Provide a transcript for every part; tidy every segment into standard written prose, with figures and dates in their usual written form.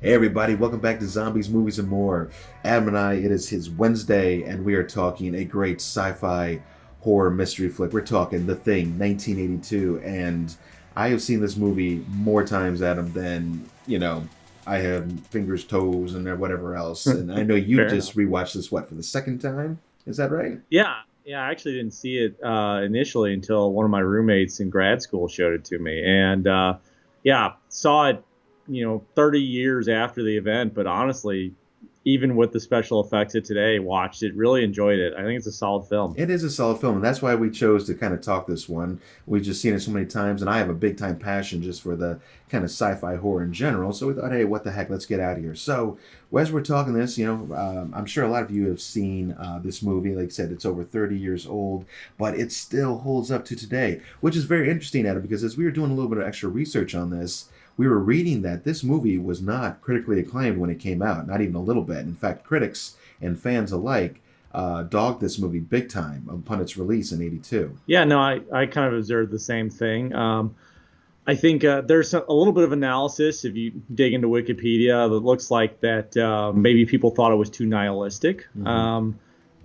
Hey everybody, welcome back to Zombies, Movies, and More. Adam and I, it is his Wednesday, and we are talking a great sci-fi horror mystery flick. We're talking The Thing, 1982, and I have seen this movie more times, Adam, than, I have fingers, toes, and whatever else. And I know you Fair just enough. rewatched this, what, for the second time? Is that right? Yeah. I actually didn't see it initially until one of my roommates in grad school showed it to me, and yeah, saw it, 30 years after the event. But honestly, even with the special effects of today, watched it, really enjoyed it. I think it's a solid film. It is a solid film, and that's why we chose to kind of talk this one. We've just seen it so many times, and I have a big time passion just for the kind of sci-fi horror in general. So we thought, hey, what the heck? Let's get out of here. So as we're talking this, I'm sure a lot of you have seen this movie. Like I said, it's over 30 years old, but it still holds up to today, which is very interesting, Adam, because as we were doing a little bit of extra research on this, we were reading that this movie was not critically acclaimed when it came out, not even a little bit. In fact, critics and fans alike dogged this movie big time upon its release in '82. Yeah, no, I kind of observed the same thing. I think there's a little bit of analysis if you dig into Wikipedia that looks like that maybe people thought it was too nihilistic. Mm-hmm.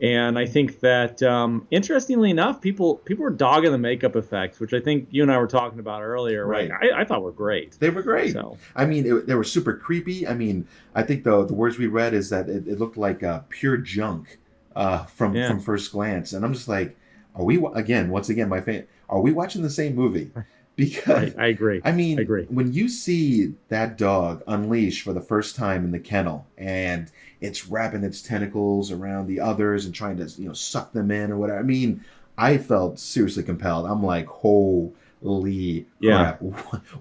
And I think that, interestingly enough, people were dogging the makeup effects, which I think you and I were talking about earlier. Right? Right. I thought were great. They were great. So I mean, they were super creepy. I mean, I think the words we read is that it looked like pure junk yeah, from first glance, and I'm just like, are we again? Once again, my fan, are we watching the same movie? Because right. I agree. I I mean, agree. when you see that dog unleashed for the first time in the kennel, and it's wrapping its tentacles around the others and trying to suck them in or whatever. I mean, I felt seriously compelled. I'm like, holy Yeah. crap!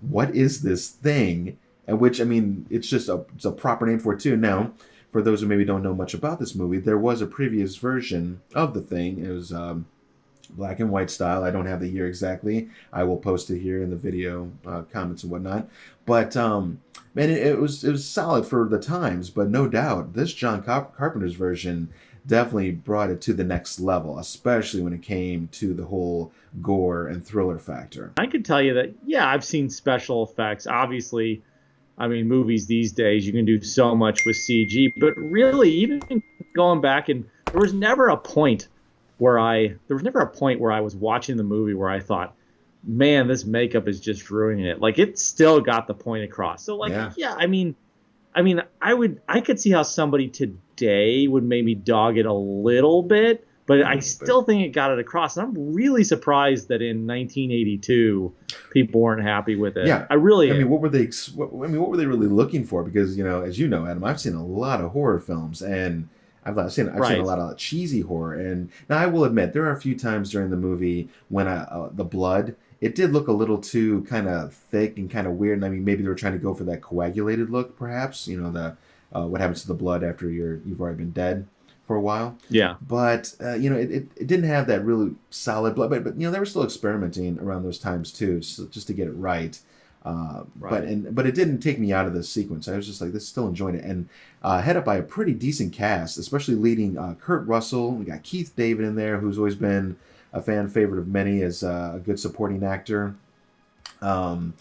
What is this thing? And which, I mean, it's a proper name for it too. Now, for those who maybe don't know much about this movie, there was a previous version of the thing. It was black and white style. I don't have the year exactly. I will post it here in the video comments and whatnot. But man, it was solid for the times. But no doubt, this John Carpenter's version definitely brought it to the next level, especially when it came to the whole gore and thriller factor. I could tell you that, yeah, I've seen special effects. Obviously, I mean, movies these days, you can do so much with CG, but really, even going back, and there was never a point where I was watching the movie where I thought, man, this makeup is just ruining it. Like, it still got the point across. So, like, Yeah. yeah, I could see how somebody today would maybe dog it a little bit, but I still think it got it across. And I'm really surprised that in 1982 people weren't happy with it. Yeah. I really I mean, am. what were they really looking for? Because as you know, Adam, I've seen a lot of horror films, and I've seen a Right. lot of cheesy horror. And now I will admit there are a few times during the movie when the blood, it did look a little too kind of thick and kind of weird. And I mean, maybe they were trying to go for that coagulated look, perhaps. The what happens to the blood after you've already been dead for a while. Yeah. But it didn't have that really solid blood. But they were still experimenting around those times too, just to get it right. Right. But it didn't take me out of the sequence. I was just like, this still enjoying it, and head up by a pretty decent cast, especially leading Kurt Russell. We got Keith David in there, who's always been a fan favorite of many as a good supporting actor, and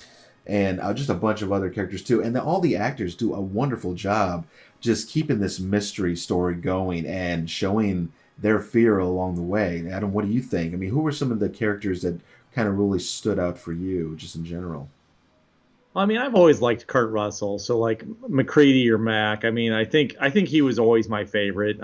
just a bunch of other characters too. And all the actors do a wonderful job just keeping this mystery story going and showing their fear along the way. Adam, what do you think? I mean, who were some of the characters that kind of really stood out for you, just in general? Well, I mean, I've always liked Kurt Russell, so like McCready or Mac. I mean, I think he was always my favorite.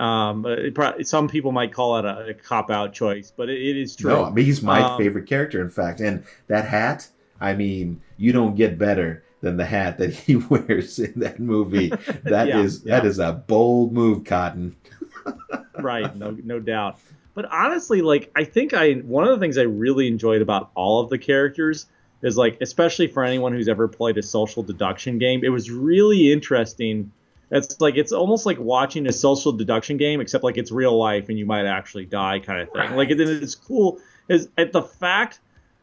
Some people might call it a cop out choice, but it is No, I true. mean, he's my Um, favorite character, in fact. And that hat, I mean, you don't get better than the hat that he wears in that movie. That yeah, is that yeah, is a bold move, Cotton. right, no doubt. But honestly, like I think I one of the things I really enjoyed about all of the characters is like, especially for anyone who's ever played a social deduction game, it was really interesting. It's almost like watching a social deduction game, except like it's real life and you might actually die kind of thing. Like Right. it's cool is at the fact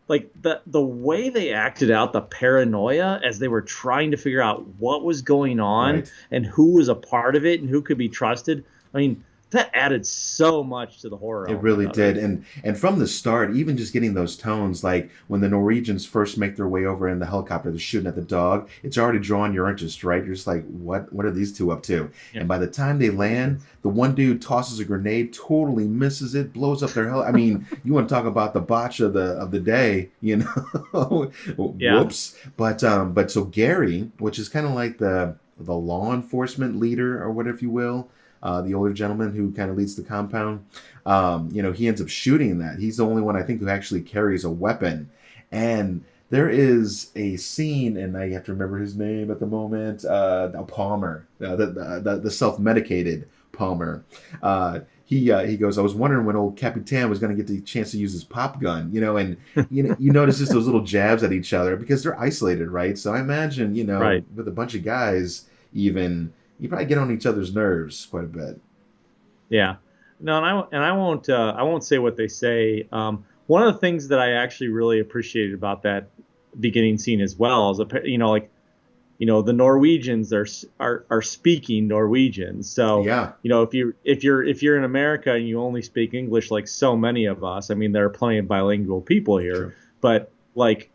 like the way they acted out the paranoia as they were trying to figure out what was going on Right. and who was a part of it and who could be trusted. I mean, that added so much to the horror It element really of it. did, and from the start, even just getting those tones, like when the Norwegians first make their way over in the helicopter, they're shooting at the dog. It's already drawing your interest, right? You're just like, what are these two up to? Yeah. And by the time they land, the one dude tosses a grenade, totally misses it, blows up their hell. I mean, you want to talk about the botch of the day, you know? Yeah. Whoops. But so Gary, which is kind of like the law enforcement leader or whatever you will, the older gentleman who kind of leads the compound. He ends up shooting that. He's the only one I think who actually carries a weapon. And there is a scene, and I have to remember his name at the moment. Palmer, the self-medicated Palmer. He goes, I was wondering when old Capitan was going to get the chance to use his pop gun, and you notice just those little jabs at each other because they're isolated, right? So I imagine, Right. with a bunch of guys, even you probably get on each other's nerves quite a bit. Yeah. No, I won't say what they say. One of the things that I actually really appreciated about that beginning scene as well is, like, the Norwegians are speaking Norwegian. So, Yeah, if you're in America and you only speak English, like so many of us, I mean, there are plenty of bilingual people here, true. but like,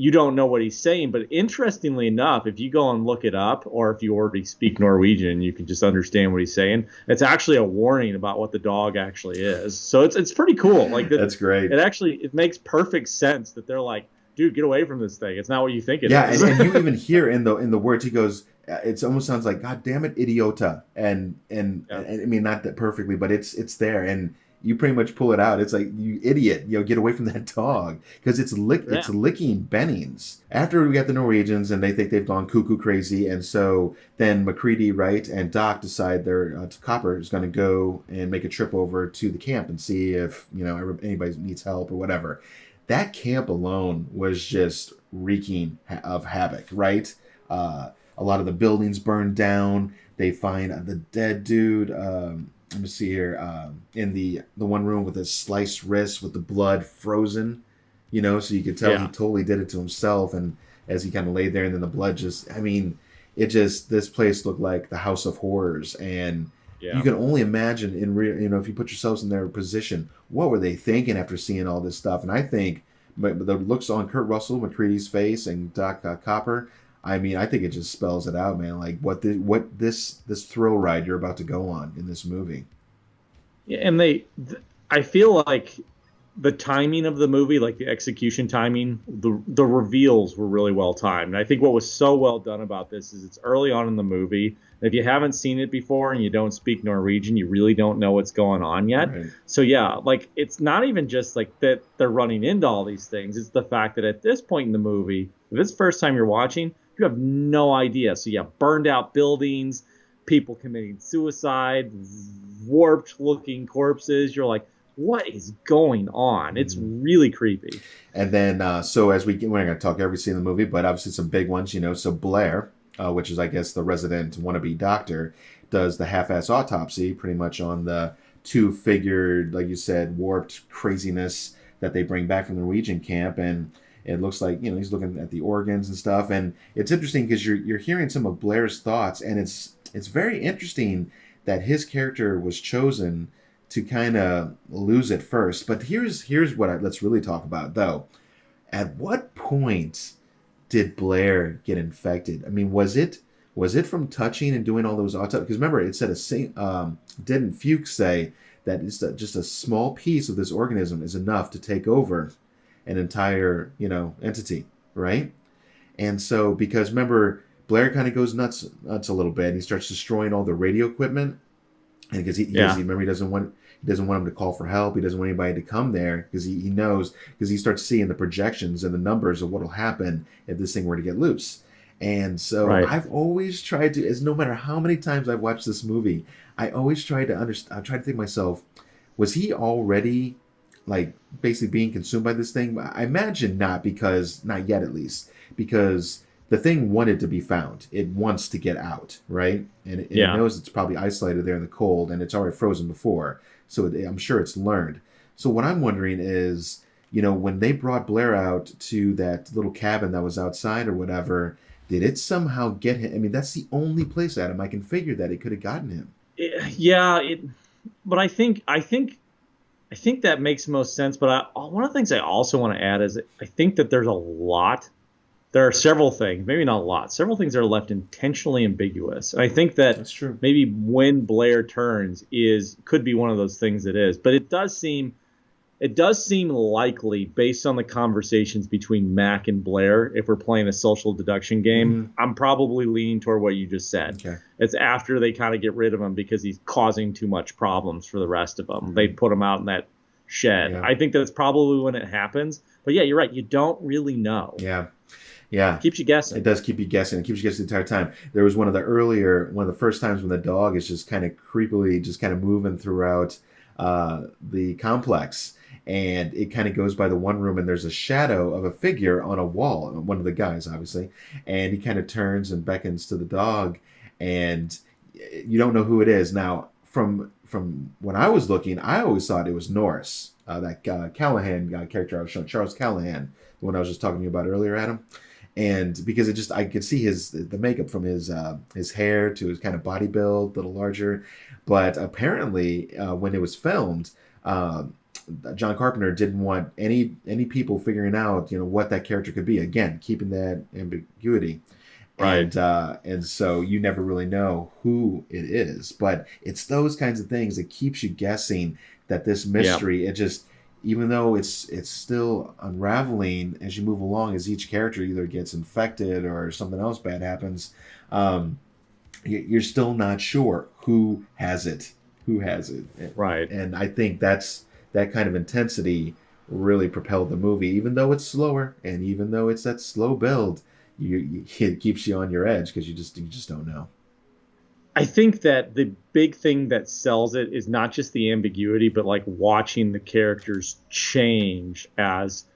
you don't know what he's saying. But interestingly enough, if you go and look it up, or if you already speak Norwegian, you can just understand what he's saying. It's actually a warning about what the dog actually is. So it's pretty cool. Like That's great. it makes perfect sense that they're like, dude, get away from this thing. It's not what you think it Yeah, is. and you even hear in the words he goes, it almost sounds like God damn it, idiota, Yeah. and I mean not that perfectly, but it's there, and you pretty much pull it out. It's like you idiot, get away from that dog because it's Yeah. licking Bennings. After we got the Norwegians and they think they've gone cuckoo crazy, and so then McCready, right, and Doc decide Copper is going to go and make a trip over to the camp and see if anybody needs help or whatever. That camp alone was just reeking of havoc, right? A lot of the buildings burned down. They find the dead dude. Let me see here. In the one room with his sliced wrist with the blood frozen, so you could tell he Yeah. totally did it to himself. And as he kind of laid there, and then the blood I mean, this place looked like the House of Horrors. And you Yeah. can only imagine if you put yourselves in their position, what were they thinking after seeing all this stuff? And I think, but the looks on Kurt Russell, McCready's face, and Doc Copper, I mean, I think it just spells it out, man. Like this thrill ride you're about to go on in this movie. Yeah, and I feel like the timing of the movie, like the execution timing, the reveals were really well timed. And I think what was so well done about this is it's early on in the movie. If you haven't seen it before and you don't speak Norwegian, you really don't know what's going on yet. Right. So yeah, like it's not even just like that they're running into all these things. It's the fact that at this point in the movie, if it's the first time you're watching, you have no idea. So you have burned out buildings, people committing suicide, warped looking corpses. You're like, what is going on? It's really creepy. And then, so as we're not going to talk every scene in the movie, but obviously some big ones, So Blair, which is, I guess, the resident wannabe doctor, does the half-ass autopsy pretty much on the two-figured, like you said, warped craziness that they bring back from the Norwegian camp. And it looks like, he's looking at the organs and stuff. And it's interesting because you're hearing some of Blair's thoughts, and it's very interesting that his character was chosen to kind of lose it first. But here's what let's really talk about though. At what point did Blair get infected? I mean, was it from touching and doing all those autopsies? Because remember, it said didn't Fuchs say that just a small piece of this organism is enough to take over an entire entity, right? And so because remember, Blair kind of goes nuts a little bit, and he starts destroying all the radio equipment, and because remember, he doesn't want him to call for help. He doesn't want anybody to come there because he knows, because he starts seeing the projections and the numbers of what will happen if this thing were to get loose. And so Right. I've always tried to, as no matter how many times I've watched this movie, I always try to understand. I try to think to myself, was he already like basically being consumed by this thing? I imagine not, because not yet at least, because the thing wanted to be found. It wants to get out, right? And it Yeah. knows it's probably isolated there in the cold, and it's already frozen before. So I'm sure it's learned. So what I'm wondering is, when they brought Blair out to that little cabin that was outside or whatever, did it somehow get him? I mean, that's the only place, Adam, I can figure that it could have gotten him. Yeah, but I think that makes most sense. But one of the things I also want to add is I think that there are several things, maybe not a lot, several things that are left intentionally ambiguous. And I think that That's true. maybe when Blair turns could be one of those things it is. But it does seem likely, based on the conversations between Mac and Blair, if we're playing a social deduction game. Mm-hmm. I'm probably leaning toward what you just said. Okay. It's after they kind of get rid of him because he's causing too much problems for the rest of them. They put him out in that shed. Yeah. I think that's probably when it happens. But yeah, you're right. You don't really know. Yeah. Yeah. It keeps you guessing. It does keep you guessing. It keeps you guessing the entire time. There was one of the first times when the dog is just kind of creepily just kind of moving throughout the complex. And it kind of goes by the one room, and there's a shadow of a figure on a wall, one of the guys, obviously. And he kind of turns and beckons to the dog, and you don't know who it is. Now, from when I was looking, I always thought it was Norris, that Callahan character I was showing, Charles Callahan, the one I was just talking to you about earlier, Adam. And because I could see the makeup from his hair to his kind of body build, a little larger. But apparently, when it was filmed, John Carpenter didn't want any people figuring out what that character could be. Again, keeping that ambiguity, Right. And so you never really know who it is. But it's those kinds of things that keeps you guessing. That this mystery, it just, even though it's still unraveling as you move along, as each character either gets infected or something else bad happens, you're still not sure who has it. Right. And I think that kind of intensity really propelled the movie, even though it's slower and even though it's that slow build, it keeps you on your edge because you just don't know. I think that the big thing that sells it is not just the ambiguity, but like watching the characters change as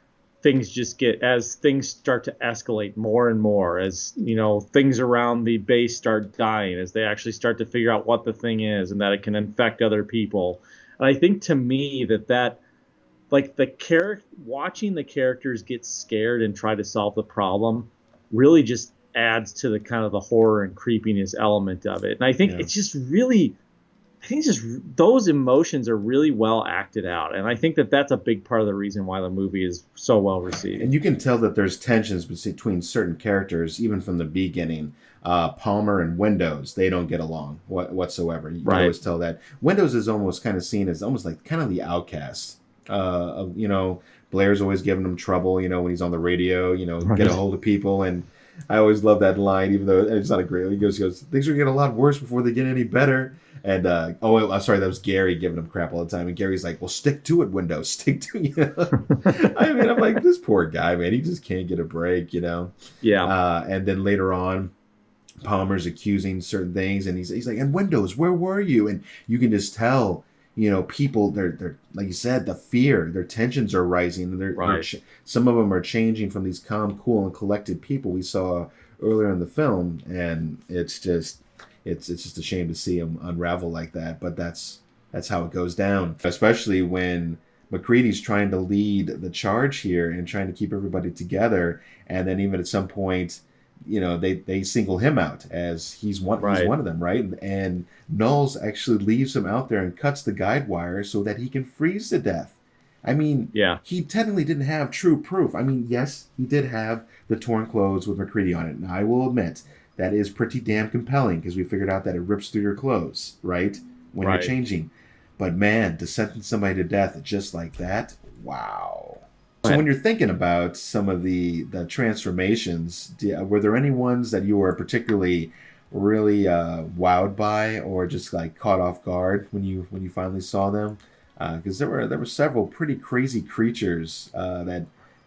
things start to escalate more and more, as things around the base start dying, as they actually start to figure out what the thing is and that it can infect other people. And I think, to me, that like watching the characters get scared and try to solve the problem really just adds to the kind of the horror and creepiness element of it. And I think it's just really, those emotions are really well acted out. And I think that's a big part of the reason why the movie is so well received. And you can tell that there's tensions between certain characters, even from the beginning. Palmer and Windows, they don't get along whatsoever. You can always tell that. Windows is almost kind of seen as almost like kind of the outcast. Blair's always giving him trouble, when he's on the radio, get a hold of people. And I always love that line, even though it's not a great one. He goes, things are getting a lot worse before they get any better. And, I'm sorry, that was Gary giving him crap all the time. And Gary's like, well, stick to it, Windows. Stick to it. I mean, I'm like, this poor guy, man. He just can't get a break, Yeah. And then later on, Palmer's accusing certain things. And he's like, and Windows, where were you? And you can just tell, people, they're like you said, the fear, their tensions are rising. And some of them are changing from these calm, cool, and collected people we saw earlier in the film. And it's just a shame to see them unravel like that. But that's how it goes down, especially when McCready's trying to lead the charge here and trying to keep everybody together. And then even at some point, they single him out as he's one of them, right? And Knowles actually leaves him out there and cuts the guide wire so that he can freeze to death. I mean, he technically didn't have true proof. I mean, yes, he did have the torn clothes with McCready on it. And I will admit, that is pretty damn compelling because we figured out that it rips through your clothes, right? When you're changing. But man, to sentence somebody to death just like that, wow. So when you're thinking about some of the transformations, were there any ones that you were particularly really wowed by or just like caught off guard when you finally saw them? Because there were several pretty crazy creatures that,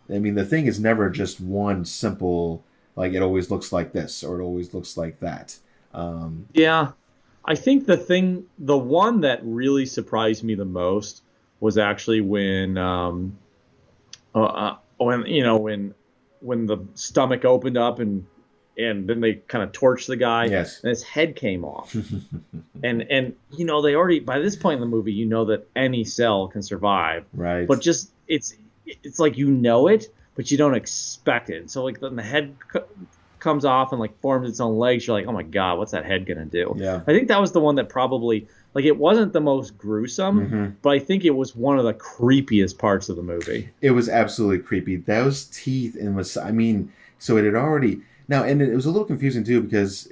I mean, the thing is never just one simple, like it always looks like this or it always looks like that. I think the one that really surprised me the most was actually when the stomach opened up and then they kind of torched the guy, and his head came off. and they already, by this point in the movie, that any cell can survive. Right. But just it's it's like you know it, but you don't expect it. So like then the head comes off and like forms its own legs. You're like, oh my god, what's that head gonna do? Yeah. I think that was the one that probably like it wasn't the most gruesome, Mm-hmm. but I think it was one of the creepiest parts of the movie. It was absolutely creepy. Those teeth and was, I mean, so it had already now, and it was a little confusing too because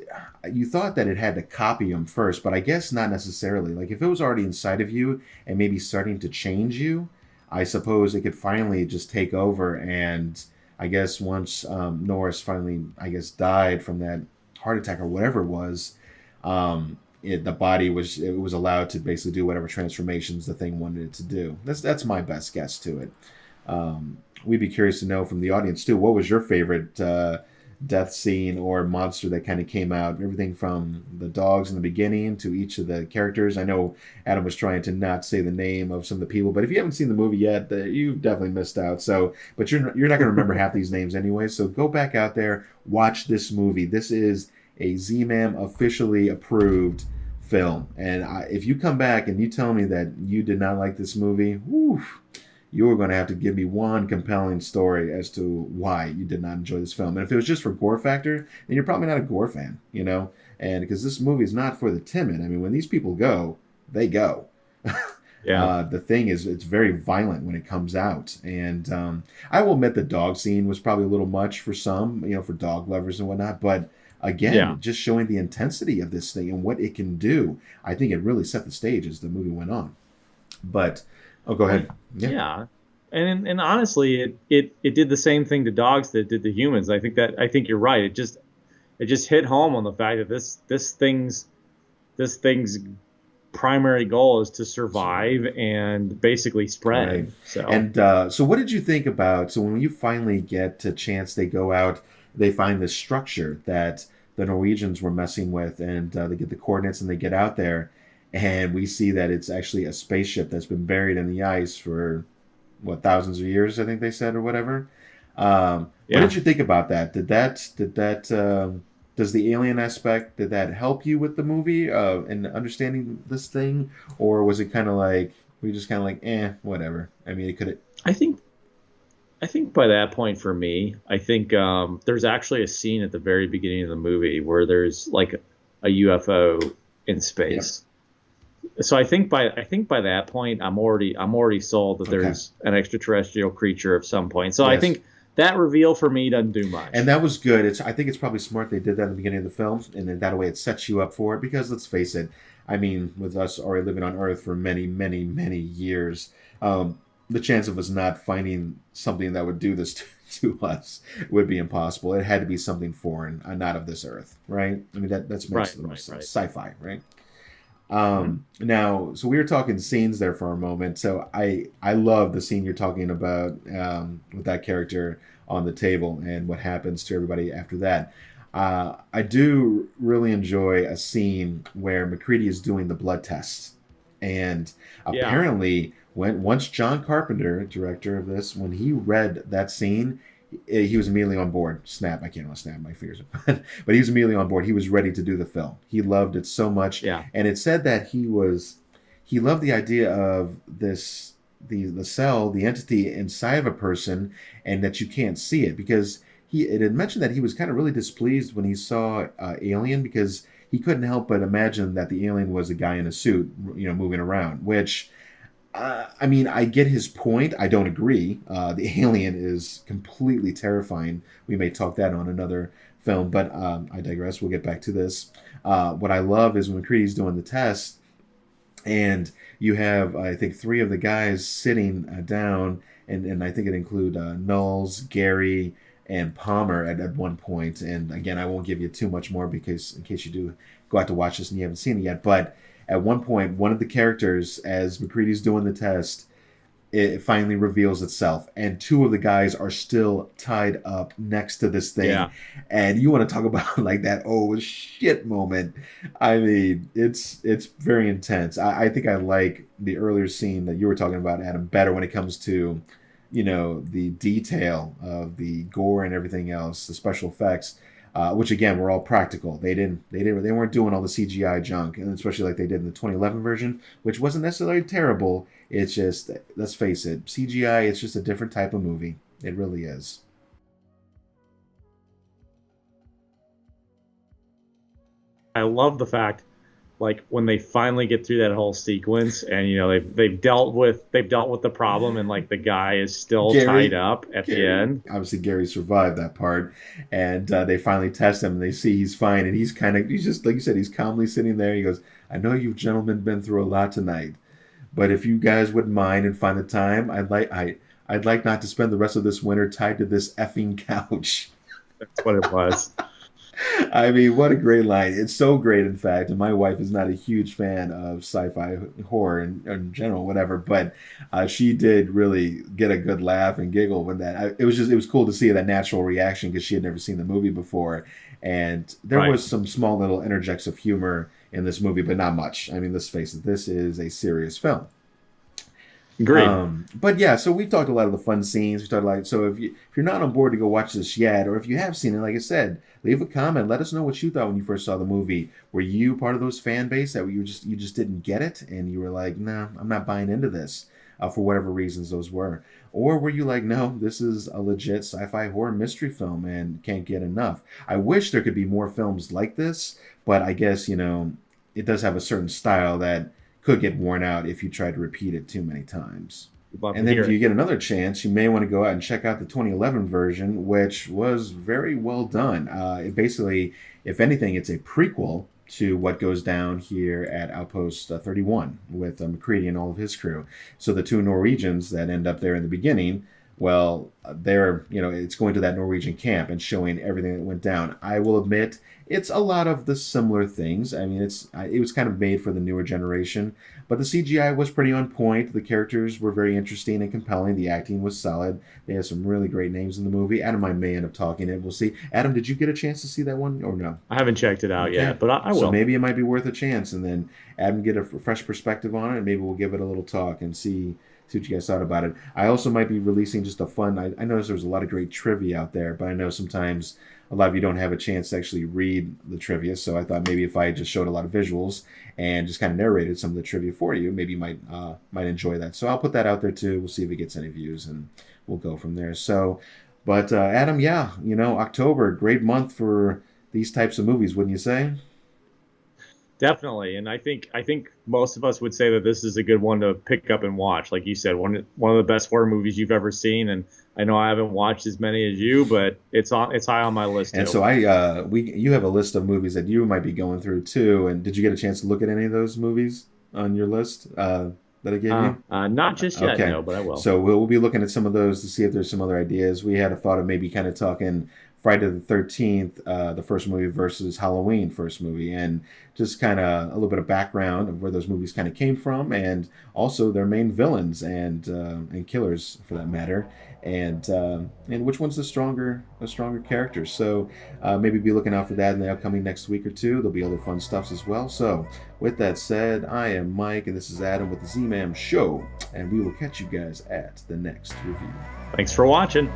you thought that it had to copy him first, but I guess not necessarily. Like if it was already inside of you and maybe starting to change you, I suppose it could finally just take over. And I guess once Norris finally, I guess, died from that heart attack or whatever it was, the body was allowed to basically do whatever transformations the thing wanted it to do. That's my best guess to it. We'd be curious to know from the audience too. What was your favorite death scene or monster that kind of came out? Everything from the dogs in the beginning to each of the characters. I know Adam was trying to not say the name of some of the people, but if you haven't seen the movie yet, you've definitely missed out. So, but you're not going to remember half these names anyway. So go back out there, watch this movie. This is a ZMAM officially approved film, and if you come back and you tell me that you did not like this movie, whew, you're going to have to give me one compelling story as to why you did not enjoy this film. And if it was just for gore factor, then you're probably not a gore fan, you know? And because this movie is not for the timid. I mean, when these people go, they go. Yeah. The thing is, it's very violent when it comes out. And I will admit the dog scene was probably a little much for some, you know, for dog lovers and whatnot. But again, just showing the intensity of this thing and what it can do, I think it really set the stage as the movie went on. But oh, go ahead. Yeah. And honestly, it did the same thing to dogs that it did to humans. I think you're right. It just hit home on the fact that this thing's primary goal is to survive and basically spread. Right. So And so what did you think about, so when you finally get a chance, they go out, they find this structure that the Norwegians were messing with, and they get the coordinates and they get out there, and we see that it's actually a spaceship that's been buried in the ice for, what, thousands of years, I think they said, or whatever. What did you think about that? Does the alien aspect, did that help you with the movie in understanding this thing? Or was it kind of like, we just kind of like, whatever. I mean, it could have... I think by that point for me, I think there's actually a scene at the very beginning of the movie where there's like a UFO in space. Yep. So I think by that point, I'm already sold that there's an extraterrestrial creature of some point. So yes. I think that reveal for me doesn't do much. And that was good. I think it's probably smart they did that in the beginning of the film, and then that way it sets you up for it. Because let's face it, I mean, with us already living on Earth for many, many, many years, the chance of us not finding something that would do this to us would be impossible. It had to be something foreign, not of this Earth, right? I mean, that's makes the most sense. Sci-fi, right? Now, so we were talking scenes there for a moment. So I love the scene you're talking about with that character on the table and what happens to everybody after that. I do really enjoy a scene where MacReady is doing the blood test, and apparently once John Carpenter, director of this, when he read that scene, he was immediately on board. I can't snap my fingers. But he was immediately on board. He was ready to do the film. He loved it so much. Yeah. And it said that he loved the idea of the cell, the entity inside of a person, and that you can't see it, because it had mentioned that he was kind of really displeased when he saw Alien, because he couldn't help but imagine that the alien was a guy in a suit, you know, moving around, which I mean, I get his point. I don't agree. The alien is completely terrifying. We may talk that on another film, but I digress. We'll get back to this. What I love is when MacReady's doing the test, and you have, I think, 3 of the guys sitting down, and I think it include Knowles, Gary, and Palmer at one point. And again, I won't give you too much more because in case you do go out to watch this and you haven't seen it yet, but at one point, one of the characters, as MacReady's doing the test, it finally reveals itself, and 2 of the guys are still tied up next to this thing. Yeah. And you want to talk about like that oh shit moment. I mean, it's very intense. I think I like the earlier scene that you were talking about, Adam, better when it comes to, you know, the detail of the gore and everything else, the special effects. which again were all practical. They weren't doing all the CGI junk, and especially like they did in the 2011 version, which wasn't necessarily terrible. It's just, let's face it, CGI. It's just a different type of movie. It really is. I love the fact, like when they finally get through that whole sequence, and they've dealt with the problem, and like the guy is still tied up at the end. Obviously Gary survived that part, and they finally test him, and they see he's fine, and he's just like you said, he's calmly sitting there. He goes, "I know you gentlemen been through a lot tonight, but if you guys wouldn't mind and find the time, I'd like not to spend the rest of this winter tied to this effing couch." That's what it was. I mean, what a great line. It's so great, in fact. And my wife is not a huge fan of sci-fi horror in general, whatever, but she did really get a good laugh and giggle when it was cool to see that natural reaction because she had never seen the movie before. And there Right. was some small little interjects of humor in this movie, but not much. I mean, let's face it, this is a serious film. Agreed. But yeah, so we talked a lot of the fun scenes. We talked like, so if you're not on board to go watch this yet, or if you have seen it, like I said, leave a comment. Let us know what you thought when you first saw the movie. Were you part of those fan base that you just didn't get it, and you were like, "No, I'm not buying into this," for whatever reasons those were, or were you like, "No, this is a legit sci-fi horror mystery film and can't get enough." I wish there could be more films like this, but I guess it does have a certain style that could get worn out if you try to repeat it too many times. We'd love And to then hear if you it. get another chance, you may want to go out and check out the 2011 version, which was very well done. It basically, if anything, it's a prequel to what goes down here at Outpost 31 with McCready and all of his crew. So the two Norwegians that end up there in the beginning, well, it's going to that Norwegian camp and showing everything that went down. I will admit, it's a lot of the similar things. I mean, it was kind of made for the newer generation, but the CGI was pretty on point. The characters were very interesting and compelling. The acting was solid. They had some really great names in the movie. Adam, I may end up talking it. We'll see. Adam, did you get a chance to see that one or no? I haven't checked it out Okay. yet, but I So will. maybe it might be worth a chance, and then Adam get a fresh perspective on it, and maybe we'll give it a little talk and see what you guys thought about it. I also might be releasing just a fun. I noticed there's a lot of great trivia out there, but I know sometimes a lot of you don't have a chance to actually read the trivia. So I thought maybe if I just showed a lot of visuals and just kind of narrated some of the trivia for you, maybe you might enjoy that. So I'll put that out there too. We'll see if it gets any views, and we'll go from there. So, but Adam, yeah, October, great month for these types of movies, wouldn't you say? Definitely, and I think most of us would say that this is a good one to pick up and watch. Like you said, one of the best horror movies you've ever seen, and I know I haven't watched as many as you, but it's high on my list And too. so you have a list of movies that you might be going through too. And did you get a chance to look at any of those movies on your list that I gave you? Not just yet, Okay. no, but I will. So we'll be looking at some of those to see if there's some other ideas. We had a thought of maybe kind of talking Friday the 13th, the first movie versus Halloween first movie, and just kind of a little bit of background of where those movies kind of came from, and also their main villains and killers for that matter, and which one's the stronger character. So maybe be looking out for that in the upcoming next week or two. There'll be other fun stuffs as well. So with that said, I am Mike, and this is Adam with the ZMAM Show, and we will catch you guys at the next review. Thanks for watching.